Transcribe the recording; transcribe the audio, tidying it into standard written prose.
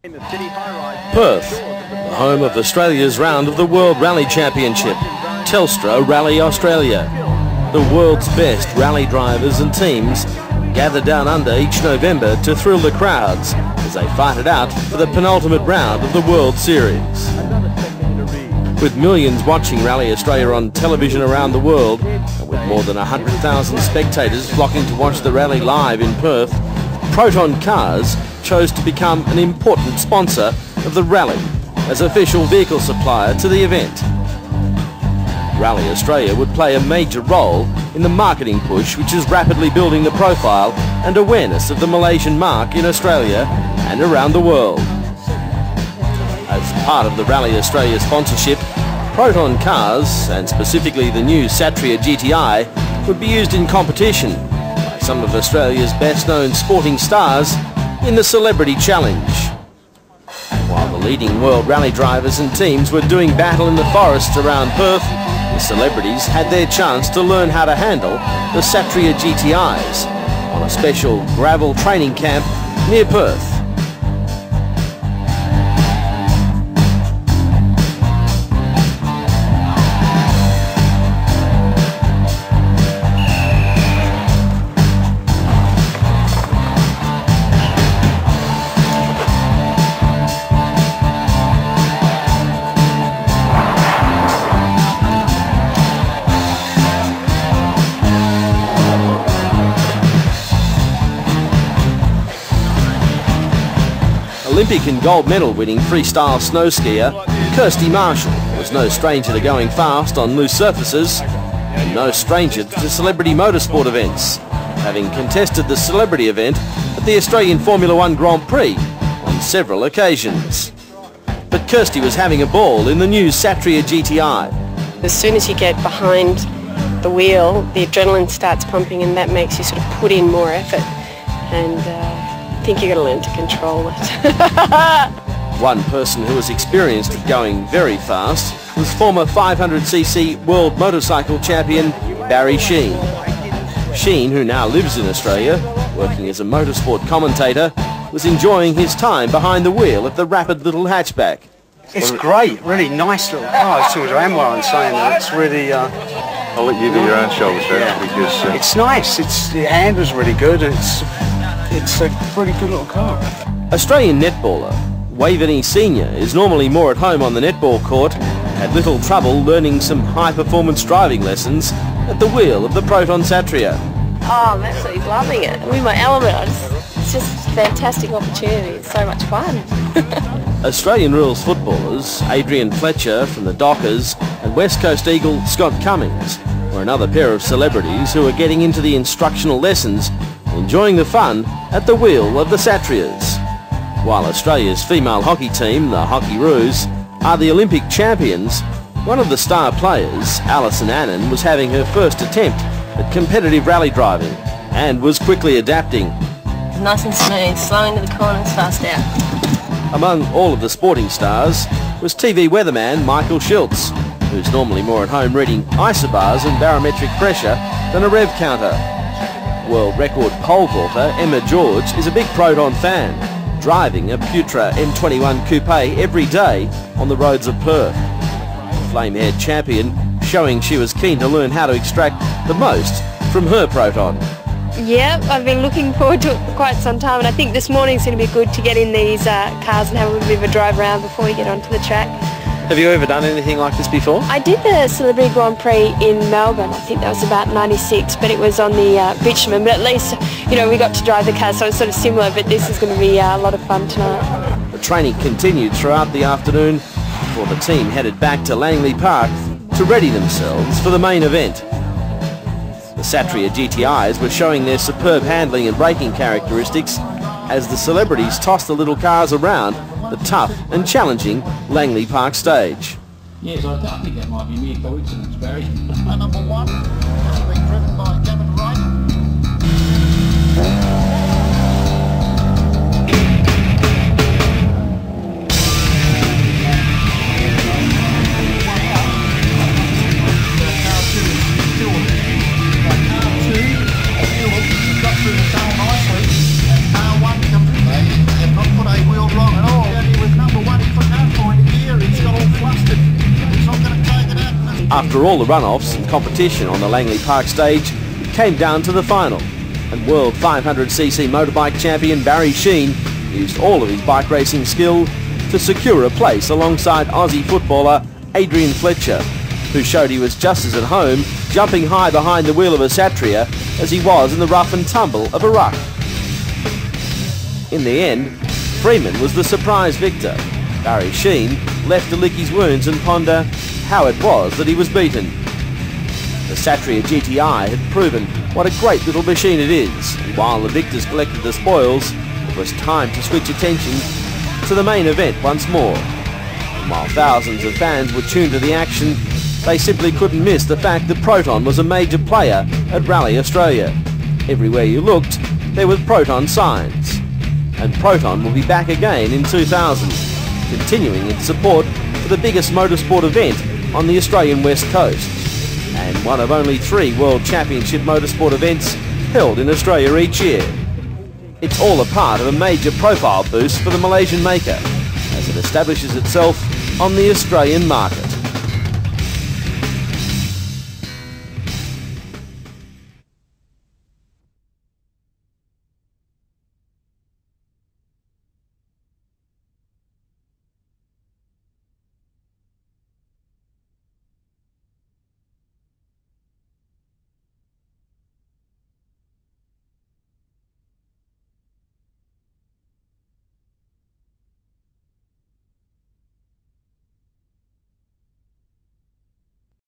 Perth, the home of Australia's round of the World Rally Championship, Telstra Rally Australia. The world's best rally drivers and teams gather down under each November to thrill the crowds as they fight it out for the penultimate round of the World Series. With millions watching Rally Australia on television around the world, and with more than 100,000 spectators flocking to watch the rally live in Perth, Proton Cars chose to become an important sponsor of the rally as official vehicle supplier to the event. Rally Australia would play a major role in the marketing push, which is rapidly building the profile and awareness of the Malaysian marque in Australia and around the world. As part of the Rally Australia sponsorship, Proton Cars, and specifically the new Satria GTI, would be used in competition by some of Australia's best-known sporting stars in the Celebrity Challenge. While the leading world rally drivers and teams were doing battle in the forests around Perth, the celebrities had their chance to learn how to handle the Satria GTIs on a special gravel training camp near Perth. Olympic and gold medal winning freestyle snow skier Kirsty Marshall was no stranger to going fast on loose surfaces and no stranger to celebrity motorsport events, having contested the celebrity event at the Australian Formula One Grand Prix on several occasions. But Kirsty was having a ball in the new Satria GTI. As soon as you get behind the wheel, the adrenaline starts pumping, and that makes you sort of put in more effort, and I think you've got to learn to control it. One person who was experienced at going very fast was former 500cc world motorcycle champion Barry Sheen. Sheen, who now lives in Australia, working as a motorsport commentator, was enjoying his time behind the wheel of the rapid little hatchback. It's great, really nice little car. As soon as I'm saying that it's really... I'll let you do your own show, sir, because... It's nice, the handle's really good, and it's a pretty good little car. Australian netballer Waveney Senior is normally more at home on the netball court, had little trouble learning some high-performance driving lessons at the wheel of the Proton Satria. Oh, I'm absolutely loving it. I'm in my element. It's just a fantastic opportunity. It's so much fun. Australian rules footballers Adrian Fletcher from the Dockers and West Coast Eagle Scott Cummings were another pair of celebrities who are getting into the instructional lessons, enjoying the fun at the wheel of the Satrias. While Australia's female hockey team, the Hockeyroos, are the Olympic champions, one of the star players, Alison Annan, was having her first attempt at competitive rally driving and was quickly adapting. Nice and smooth, slow into the corners, fast out. Among all of the sporting stars was TV weatherman Michael Schultz, who's normally more at home reading isobars and barometric pressure than a rev counter. World record pole vaulter Emma George is a big Proton fan, driving a Putra M21 Coupe every day on the roads of Perth. The flame-haired champion showing she was keen to learn how to extract the most from her Proton. Yeah, I've been looking forward to it for quite some time, and I think this morning's going to be good to get in these cars and have a little bit of a drive around before we get onto the track. Have you ever done anything like this before? I did the Celebrity Grand Prix in Melbourne. I think that was about 96, but it was on the bitumen. But at least, you know, we got to drive the car, so it's sort of similar, but this is going to be a lot of fun tonight. The training continued throughout the afternoon before the team headed back to Langley Park to ready themselves for the main event. The Satria GTIs were showing their superb handling and braking characteristics as the celebrities tossed the little cars around the tough and challenging Langley Park stage. Yes, I think that might be mere coincidence, Barry. Number one, being driven by Gavin Wright. Car 2 got through the tunnel nicely, and car 1 comes, they have not put a wheel wrong at all. After all the run-offs and competition on the Langley Park stage, it came down to the final, and World 500cc motorbike champion Barry Sheene used all of his bike racing skill to secure a place alongside Aussie footballer Adrian Fletcher, who showed he was just as at home jumping high behind the wheel of a Satria as he was in the rough and tumble of a ruck. In the end, Freeman was the surprise victor. Barry Sheene left to lick his wounds and ponder how it was that he was beaten. The Satria GTI had proven what a great little machine it is, and while the victors collected the spoils, it was time to switch attention to the main event once more. And while thousands of fans were tuned to the action, they simply couldn't miss the fact that Proton was a major player at Rally Australia. Everywhere you looked, there were Proton signs. And Proton will be back again in 2000, continuing its support for the biggest motorsport event on the Australian West Coast, and one of only 3 World Championship motorsport events held in Australia each year. It's all a part of a major profile boost for the Malaysian maker as it establishes itself on the Australian market.